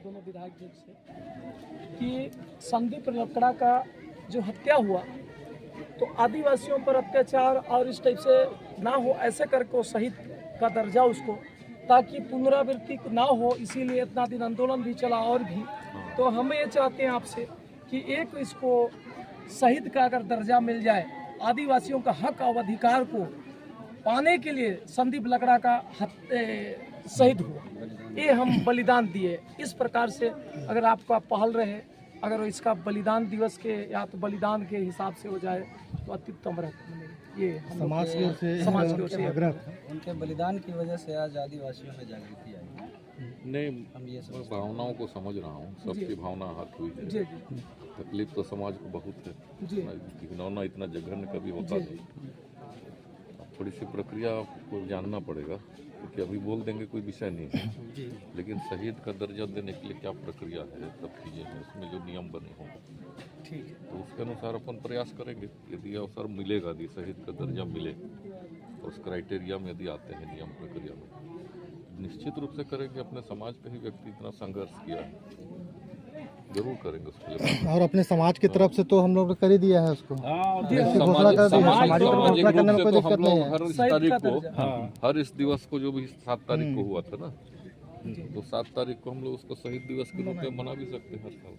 दोनों विधायक जी से कि संदीप लकड़ा का जो हत्या हुआ तो आदिवासियों पर अत्याचार और इस टाइप से ना हो, ऐसे करके वो शहीद का दर्जा उसको, ताकि पुनरावृत्ति ना हो, इसीलिए इतना दिन आंदोलन भी चला। और भी तो हम ये चाहते हैं आपसे कि एक इसको शहीद का अगर दर्जा मिल जाए, आदिवासियों का हक और अधिकार को पाने के लिए संदीप लकड़ा का शहीद हुआ, ये हम बलिदान दिए। इस प्रकार से अगर आपका पहल रहे, अगर इसका बलिदान दिवस के या तो बलिदान के हिसाब से हो जाए तो अत्युत्तम रहता है। ये समाज की ओर से आग्रह था। उनके बलिदान की वजह से आज आदिवासियों में जागृति आई। नहीं, हम ये मैं भावनाओं को समझ रहा हूँ, सबकी भावना हाथ हुई है। तकलीफ तो समाज को बहुत है, घिनौना इतना जघन्य कभी होता नहीं। थोड़ी सी प्रक्रिया को जानना पड़ेगा, क्योंकि अभी बोल देंगे कोई विषय नहीं है, लेकिन शहीद का दर्जा देने के लिए क्या प्रक्रिया है, सब चीज़ें हैं, उसमें जो नियम बने हों ठीक है, तो उसके अनुसार अपन प्रयास करेंगे। यदि अवसर मिलेगा, यदि शहीद का दर्जा मिले, उस क्राइटेरिया में यदि आते हैं नियम प्रक्रिया में, निश्चित रूप से करेंगे। अपने समाज का ही व्यक्ति इतना संघर्ष किया है, जरूर करेंगे उसके लिए। और अपने समाज की तरफ से तो हम लोग कर ही दिया है उसको। सामाजिक रूप से तो हम लोग हर इस तारीख को, हर इस दिवस को, जो भी 7 तारीख को हुआ था ना, तो 7 तारीख को हम लोग उसको शहीद दिवस के रूप में मना भी सकते हैं हर साल।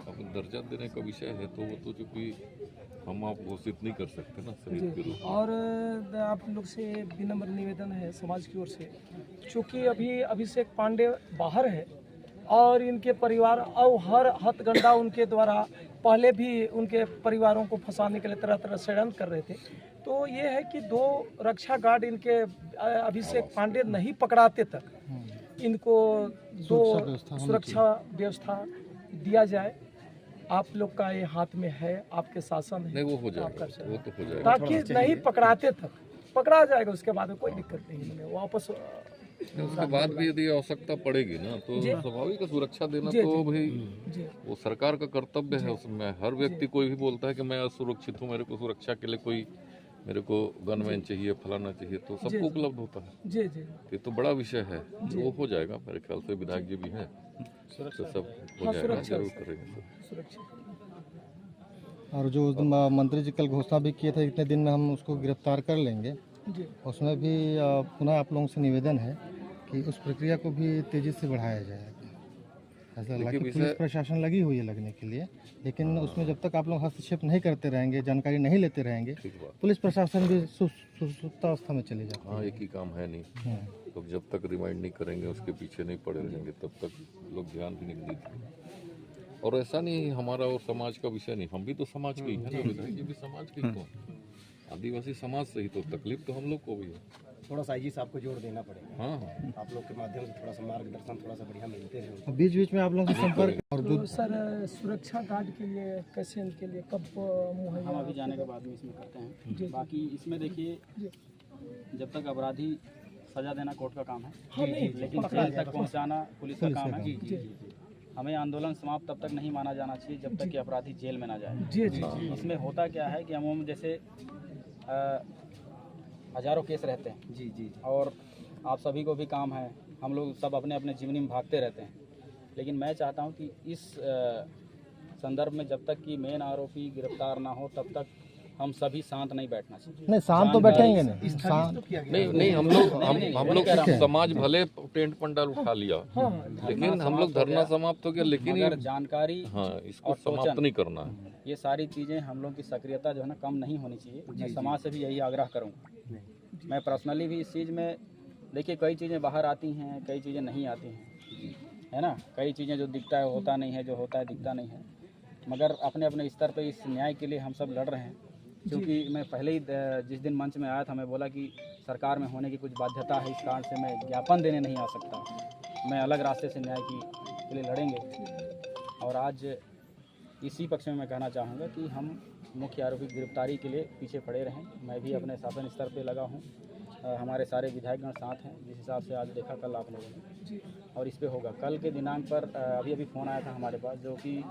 अब दर्जा देने का विषय है तो वो तो चूंकि हम आप घोषित नहीं कर सकते ना शहीद के रूप में। और आप लोग से विनम्र निवेदन है समाज की ओर से, चूँकि अभी अभिषेक पांडे बाहर है और इनके परिवार और हर हथगंडा उनके द्वारा पहले भी उनके परिवारों को फंसाने के लिए तरह तरह षड्यंत्र कर रहे थे। तो ये है कि 2 रक्षा गार्ड इनके अभिषेक पांडे नहीं पकड़ाते तक इनको 2 सुरक्षा व्यवस्था दिया जाए। आप लोग का ये हाथ में है, आपके शासन है, नहीं वो हो जाएगा, वो तो हो जाएगा, ताकि नहीं पकड़ाते तक पकड़ा जाएगा, उसके बाद कोई दिक्कत नहीं है, वापस उसके बाद भी यदि आवश्यकता पड़ेगी ना तो स्वाभाविक है, सुरक्षा देना तो भाई वो सरकार का कर्तव्य है। उसमें हर व्यक्ति, कोई भी बोलता है कि मैं असुरक्षित हूँ, मेरे को सुरक्षा के लिए कोई, मेरे को गनमैन चाहिए, फलाना चाहिए, तो सबको उपलब्ध होता है। ये तो बड़ा विषय है, वो हो जाएगा। मेरे ख्याल से विधायक जी भी हैं, तो सब हो जाएगा, जरूर करेंगे। और जो मंत्री जी कल घोषणा भी किए थे इतने दिन में हम उसको गिरफ्तार कर लेंगे, उसमें भी पुनः आप लोगों से निवेदन है कि उस प्रक्रिया को भी तेजी से बढ़ाया जाए। ऐसा लगा कि पुलिस प्रशासन लगी हुई है लगने के लिए, लेकिन उसमें जब तक आप लोग हस्तक्षेप नहीं करते रहेंगे, जानकारी नहीं लेते रहेंगे, पुलिस प्रशासन भी सुसुप्तावस्था में चले जाते हैं। हाँ, एक ही काम है नहीं, तो जब तक रिमाइंड नहीं करेंगे, उसके पीछे नहीं पड़े रहेंगे, तब तक लोग ध्यान भी नहीं देते। और ऐसा नहीं हमारा और समाज का विषय नहीं, हम भी तो समाज के ही हैं, विधायक जी भी समाज के ही तो, आदिवासी समाज से ही तो तकलीफ तो हम लोग को भी है। थोड़ा सा आईजी साहब को जोड़ देना पड़ेगा। हाँ, आप लोग के माध्यम से थोड़ा सा मार्गदर्शन थोड़ा सा बढ़िया मिलते हैं। बीच बीच में आप लोगों से संपर्क। और तो सर सुरक्षा गार्ड के लिए कैसे, इनके लिए कब मुहैया? हम अभी जाने के बाद में इसमें करते हैं। बाकी इसमें देखिए, जब तक अपराधी सजा देना कोर्ट का काम है, लेकिन जेल तक पहुंचाना पुलिस का काम है। हमें आंदोलन समाप्त तब तक नहीं माना जाना चाहिए जब तक कि अपराधी जेल में ना जाए। इसमें होता क्या है कि अमूमन जैसे हजारों केस रहते हैं, और आप सभी को भी काम है, हम लोग सब अपने अपने जीवनी में भागते रहते हैं, लेकिन मैं चाहता हूं कि इस संदर्भ में जब तक कि मेन आरोपी गिरफ्तार ना हो तब तक हम सभी शांत नहीं बैठना चाहिए। नहीं, शांत तो बैठेंगे नहीं, हम लोग समाज भले टेंट पंडाल उठा लिया, लेकिन हम लोग धरना समाप्त हो गया, लेकिन अगर जानकारी इसको समाप्त नहीं करना है। ये सारी चीज़ें हम लोग की सक्रियता जो है ना कम नहीं होनी चाहिए। मैं समाज से भी यही आग्रह करूँगा। मैं पर्सनली भी इस चीज़ में, देखिए कई चीज़ें बाहर आती हैं, कई चीज़ें नहीं आती हैं, है ना, कई चीज़ें जो दिखता है होता नहीं है, जो होता है दिखता नहीं है, मगर अपने अपने स्तर पे इस न्याय के लिए हम सब लड़ रहे हैं। क्योंकि मैं पहले ही जिस दिन मंच में आया था, मैं बोला कि सरकार में होने की कुछ बाध्यता है, इस कारण से मैं ज्ञापन देने नहीं आ सकता, मैं अलग रास्ते से न्याय के लिए लड़ेंगे। और आज इसी पक्ष में मैं कहना चाहूँगा कि हम मुख्य आरोपी गिरफ्तारी के लिए पीछे पड़े रहें। मैं भी अपने शासन स्तर पे लगा हूँ, हमारे सारे विधायकगण साथ हैं, जिस हिसाब से आज देखा कल आप लोगों ने, और इस पे होगा। कल के दिनांक पर अभी फ़ोन आया था हमारे पास, जो कि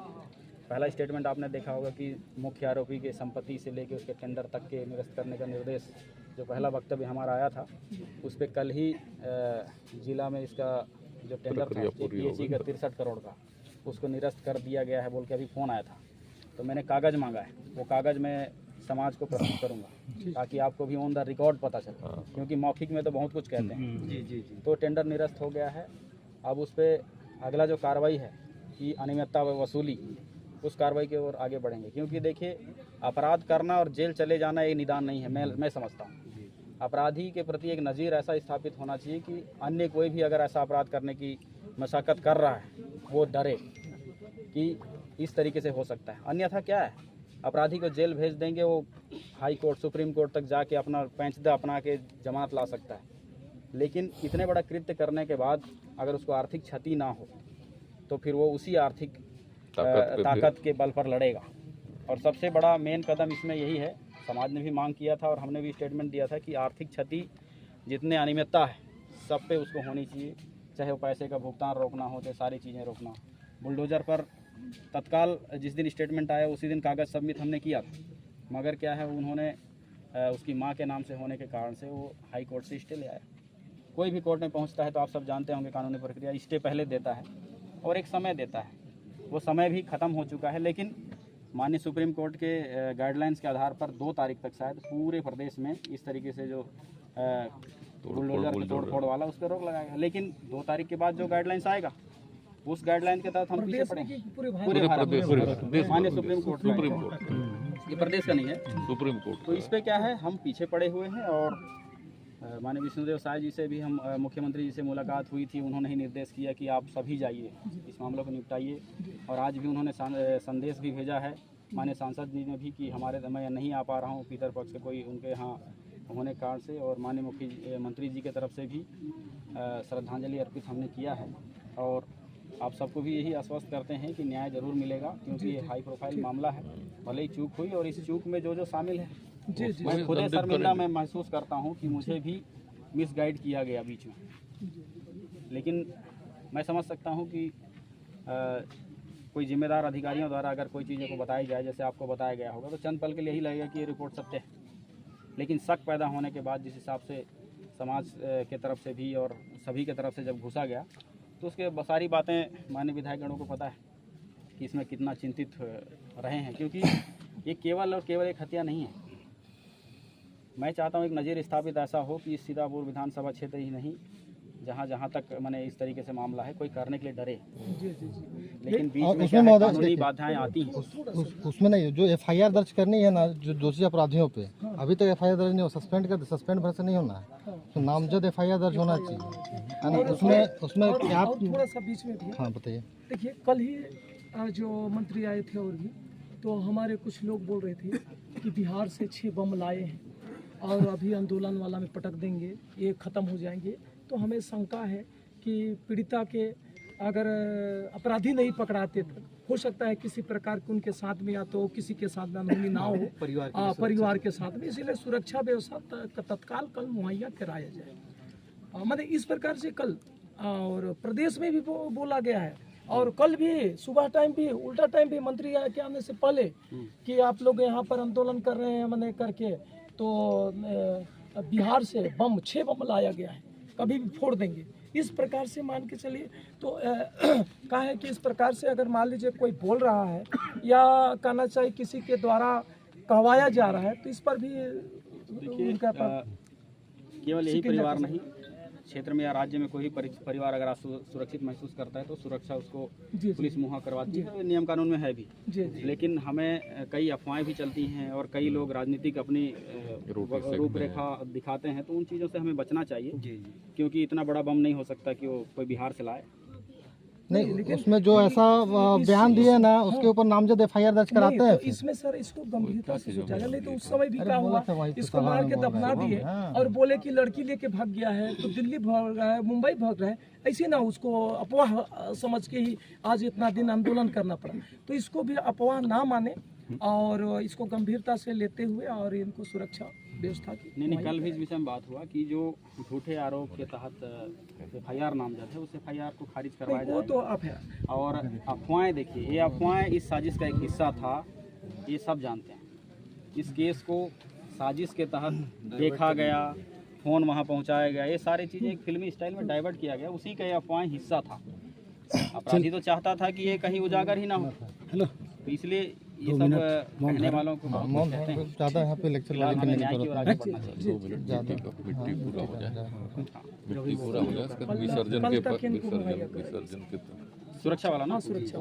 पहला स्टेटमेंट आपने देखा होगा कि मुख्य आरोपी के संपत्ति से लेकर उसके टेंडर तक के निरस्त करने का निर्देश, जो पहला वक्तव्य हमारा आया था, उस पर कल ही जिला में इसका जो टेंडर था प्रक्रिया पूरी हो पीएचई का 63 करोड़ का, उसको निरस्त कर दिया गया है बोल के अभी फ़ोन आया था। तो मैंने कागज़ मांगा है, वो कागज़ मैं समाज को प्रस्तुत करूंगा ताकि आपको भी ऑन द रिकॉर्ड पता चले, क्योंकि मौखिक में तो बहुत कुछ कहते हैं। जी जी जी। तो टेंडर निरस्त हो गया है। अब उस पर अगला जो कार्रवाई है कि अनियमितता व वसूली, उस कार्रवाई की ओर आगे बढ़ेंगे, क्योंकि देखिए अपराध करना और जेल चले जाना ये निदान नहीं है। मैं समझता हूँ अपराधी के प्रति एक नज़ीर ऐसा स्थापित होना चाहिए कि अन्य कोई भी अगर ऐसा अपराध करने की मशक्क़त कर रहा है वो डरे कि इस तरीके से हो सकता है। अन्यथा क्या है, अपराधी को जेल भेज देंगे, वो हाई कोर्ट सुप्रीम कोर्ट तक जाके अपना पेंचदा अपना के जमानत ला सकता है, लेकिन इतने बड़ा कृत्य करने के बाद अगर उसको आर्थिक क्षति ना हो तो फिर वो उसी आर्थिक ताकत के बल पर लड़ेगा। और सबसे बड़ा मेन कदम इसमें यही है, समाज ने भी मांग किया था और हमने भी स्टेटमेंट दिया था कि आर्थिक क्षति जितने अनियमितता है सब पे उसको होनी चाहिए, चाहे वो पैसे का भुगतान रोकना हो, चाहे सारी चीज़ें रोकना हो। बुलडोज़र पर तत्काल जिस दिन स्टेटमेंट आया उसी दिन कागज़ सबमिट हमने किया था, मगर क्या है उन्होंने उसकी मां के नाम से होने के कारण से वो हाई कोर्ट से स्टे ले आया। कोई भी कोर्ट में पहुंचता है तो आप सब जानते होंगे कानूनी प्रक्रिया, स्टे पहले देता है और एक समय देता है, वो समय भी ख़त्म हो चुका है। लेकिन माननीय सुप्रीम कोर्ट के गाइडलाइंस के आधार पर 2 तारीख तक शायद पूरे प्रदेश में इस तरीके से जो बुलडोजर तोड़ फोड़ वाला उस पर रोक लगाएगा। लेकिन 2 तारीख के बाद जो गाइडलाइंस आएगा उस गाइडलाइन के तहत हम पीछे पड़ेंगे पूरे भारत में। माननीय सुप्रीम कोर्ट, ये प्रदेश का नहीं है, सुप्रीम कोर्ट। तो इस पे क्या है, हम पीछे पड़े हुए हैं। और माननीय विष्णुदेव साय जी से भी हम मुख्यमंत्री जी से मुलाकात हुई थी, उन्होंने ही निर्देश किया कि आप सभी जाइए इस मामलों को निपटाइए। और आज भी उन्होंने संदेश भी भेजा है माननीय सांसद जी ने भी कि हमारे मैं नहीं आ पा रहा हूँ पितर पक्ष से कोई उनके यहाँ होने के कारण से, और माननीय मुख्यमंत्री जी के तरफ से भी श्रद्धांजलि अर्पित हमने किया है। और आप सबको भी यही आश्वस्त करते हैं कि न्याय जरूर मिलेगा, क्योंकि ये हाई प्रोफाइल मामला है, भले ही चूक हुई और इस चूक में जो शामिल है मैं खुद शर्मिंदा मैं महसूस करता हूँ कि मुझे भी मिसगाइड किया गया बीच में। लेकिन मैं समझ सकता हूँ कि कोई जिम्मेदार अधिकारियों द्वारा अगर कोई चीज़ों को बताई जाए, जैसे आपको बताया गया होगा, तो चंद पल के लिए यही लगेगा कि ये रिपोर्ट सत्य है। लेकिन शक पैदा होने के बाद जिस हिसाब से समाज के तरफ से भी और सभी के तरफ से जब घुसा गया, तो उसके सारी बातें माननीय विधायकगणों को पता है कि इसमें कितना चिंतित रहे हैं, क्योंकि ये केवल और केवल एक हत्या नहीं है। मैं चाहता हूँ एक नज़ीर स्थापित ऐसा हो कि इस सीतापुर विधानसभा क्षेत्र ही नहीं, जहाँ तक मैंने इस तरीके से मामला है, कोई करने के लिए डरे। लेकिन बीच में क्या है, कानूनी बाधाएं आती हैं। उसमें नहीं, जो एफआईआर दर्ज करनी है ना जो दोषी अपराधियों पे, अभी तक एफआईआर दर्ज नहीं हो, सस्पेंड भर से नहीं होना है, तो नामजद एफआईआर दर्ज होना चाहिए, है ना। उसमें क्या थोड़ा सा बीच में भी, हाँ बताइए। देखिए कल ही जो मंत्री आए थे और भी, तो हमारे कुछ लोग बोल रहे थे कि बिहार से 6 बम लाए हैं और अभी आंदोलन वाला में पटक देंगे, ये ख़त्म हो जाएंगे। तो हमें शंका है कि पीड़िता के अगर अपराधी नहीं पकड़ाते तो हो सकता है किसी प्रकार के उनके साथ में या तो किसी के साथ में अनहोनी ना हो परिवार के साथ में, इसीलिए सुरक्षा व्यवस्था तत्काल कल मुहैया कराया जाए। मतलब इस प्रकार से कल और प्रदेश में भी बोला गया है, और कल भी सुबह टाइम भी उल्टा टाइम भी मंत्री के आने से पहले कि आप लोग यहाँ पर आंदोलन कर रहे हैं मैंने करके, तो बिहार से 6 बम लाया गया है, कभी भी फोड़ देंगे। इस प्रकार से मान के चलिए तो कहा है कि इस प्रकार से अगर मान लीजिए कोई बोल रहा है या कहना चाहिए किसी के द्वारा कहवाया जा रहा है, तो इस पर भी उनका केवल यही परिवार नहीं, क्षेत्र में या राज्य में कोई परिवार अगर सुरक्षित महसूस करता है तो सुरक्षा उसको पुलिस मुहैया करवाती है, नियम कानून में है भी। लेकिन हमें कई अफवाहें भी चलती हैं और कई लोग राजनीतिक अपनी रूपरेखा दिखाते हैं, तो उन चीज़ों से हमें बचना चाहिए, क्योंकि इतना बड़ा बम नहीं हो सकता कि वो कोई बिहार से लाए। नहीं, उसमें जो ऐसा बयान दिए ना उसके ऊपर नामजद एफआईआर दर्ज कराते हैं। तो इसमें सर इसको गंभीरता से सोचा जाए, नहीं तो उस समय भी क्या हुआ, इसको मार के दफना दिए और बोले कि लड़की लेके भाग गया है तो दिल्ली भाग रहा है, मुंबई भाग रहा है, ऐसे ना उसको अफवाह समझ के ही आज इतना दिन आंदोलन करना पड़ा। तो इसको भी अफवाह ना माने और इसको गंभीरता से लेते हुए और इनको सुरक्षा व्यवस्था की नहीं कल भी इस विषय में बात हुआ कि जो झूठे आरोप के तहत एफआईआर नामजद है उस एफआईआर को खारिज करवाया जाए। वो तो अब है। और अफवाहें, देखिए ये अफवाहें इस साजिश का एक हिस्सा था, ये सब जानते हैं। इस केस को साजिश के तहत देखा गया, फ़ोन वहाँ पहुँचाया गया, ये सारी चीज़ें एक फिल्मी स्टाइल में डाइवर्ट किया गया, उसी का ये अफवाह हिस्सा था। अपराधी तो चाहता था कि ये कहीं उजागर ही ना हो, तो इसलिए ये सब कहने वालों को बहुत कुछ कहते हैं। ज़्यादा यहाँ पे लेक्चर फिलहाल करने हमें की न्याय की जरूरत ओर आगे बढ़ना चाहिए। 2 मिनट मिट्टी पूरा हो जाए, मिट्टी पूरा हो जाए, इसका विसर्जन के सुरक्षा वाला ना,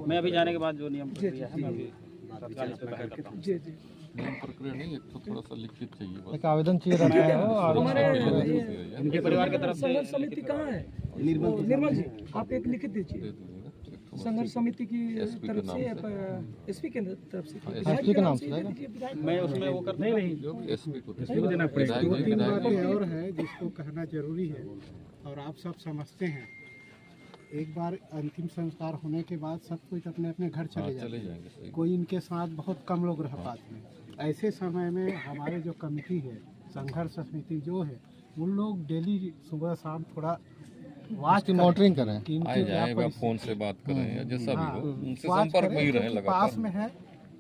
मैं अभी जाने के बाद जो नियम प्रक्रिया है मैं अभी तत्काल इस पे पहल करता हूँ। नियम प्रक्रिया नहीं, एक तो थोड़ा सा लिखित चाहिए बस। एक आवेदन चाहिए रहता है और इनके परिवार की तरफ से संघर्ष समिति कहाँ है? निर्मल जी, आप एक लिखित दीजिए संघर्ष समिति की तरफ से, एसपी के तरफ से, एसपी के नाम से जाएगा। मैं उसमें वो कर नहीं एसपी को देना पड़ेगा। 2-3 बातें और है जिसको कहना जरूरी है और आप सब समझते हैं। एक बार अंतिम संस्कार होने के बाद सब कुछ अपने अपने घर चले जाते हैं, सही। कोई इनके साथ बहुत कम लोग रह पाते हैं। ऐसे समय में हमारे जो कमेटी है, संघर्ष समिति जो है, उन लोग डेली सुबह शाम थोड़ा वाच मॉनिटरिंग करें। कि इनकी आए क्या जाए, परिस्थिति फोन से बात करें या जैसा भी हो, उनसे वाच संपर्क में ही करें, रहे क्योंकि लगातार। पास में है,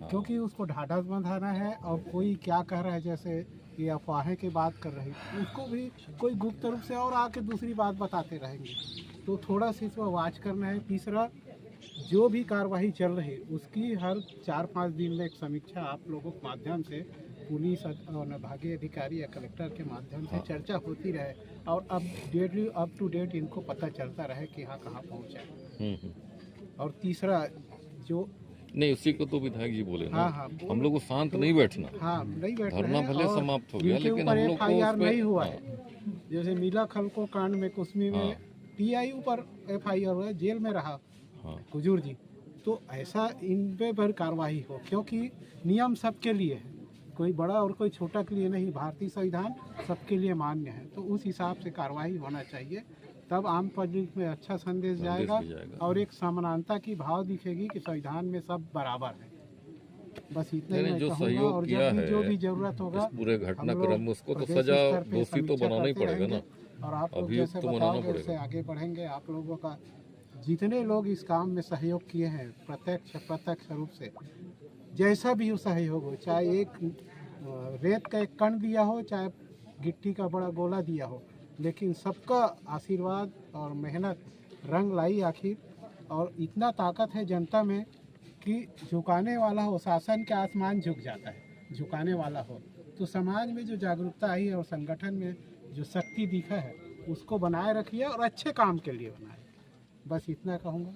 क्योंकि उसको ढाढ़स बंधाना है और कोई क्या कह रहा है, जैसे ये अफवाहें की बात कर रही, उसको भी कोई गुप्त रूप से और आके दूसरी बात बताते रहेंगे, तो थोड़ा सा इसको वाच करना है। तीसरा, जो भी कार्रवाई चल रही उसकी हर 4-5 दिन में एक समीक्षा आप लोगों के माध्यम से, पुलिस और विभागीय अधिकारी या कलेक्टर के माध्यम से चर्चा होती रहे और अप टू डेट इनको पता चलता रहे कि हाँ कहाँ पहुँचा। और तीसरा जो नहीं, उसी को तो विधायक जी बोले ना, हाँ, हम लोग को शांत नहीं बैठना, हाँ नहीं बैठ धरना रहे हैं भले और समाप्त हो गया, जिनके लेकिन ऊपर हम लोग को FIR उस पे- नहीं हुआ है, जैसे मीला खलको कांड में कुसमी में TIU पर FIR हुआ, जेल में रहा कुजूर जी, तो ऐसा इन पे पर कार्रवाई हो, क्योंकि नियम सबके लिए है, कोई बड़ा और कोई छोटा के लिए नहीं। भारतीय संविधान सबके लिए मान्य है, तो उस हिसाब से कार्रवाई होना चाहिए, तब आम पब्लिक में अच्छा संदेश जाएगा भी जाएगा। और एक समानता की भाव दिखेगी कि संविधान में सब बराबर है। बस इतना ही नहीं, मैं जो कहूँगा, सहयोग और किया जब भी है जो भी जरूरत होगा इस पूरे घटनाक्रम में, उसको तो प्रदेश सजा स्तर पे दोषी तो समीक्षा बनाना ही करते पड़ेगा ना। रहेंगे। और आप लोग अभियुक्त जैसे तो बनाना बताओगे उससे पड़ेगा। आगे बढ़ेंगे। आप लोगों का जितने लोग इस काम में सहयोग किए हैं, प्रत्यक्ष अप्रत्यक्ष रूप से, जैसा भी सहयोग हो, चाहे एक रेत का एक कण दिया हो, चाहे गिट्टी का बड़ा गोला दिया हो, लेकिन सबका आशीर्वाद और मेहनत रंग लाई आखिर। और इतना ताकत है जनता में कि झुकाने वाला हो, शासन के आसमान झुक जाता है, झुकाने वाला हो। तो समाज में जो जागरूकता आई है और संगठन में जो शक्ति दिखा है, उसको बनाए रखिए और अच्छे काम के लिए बनाए। बस इतना कहूँगा।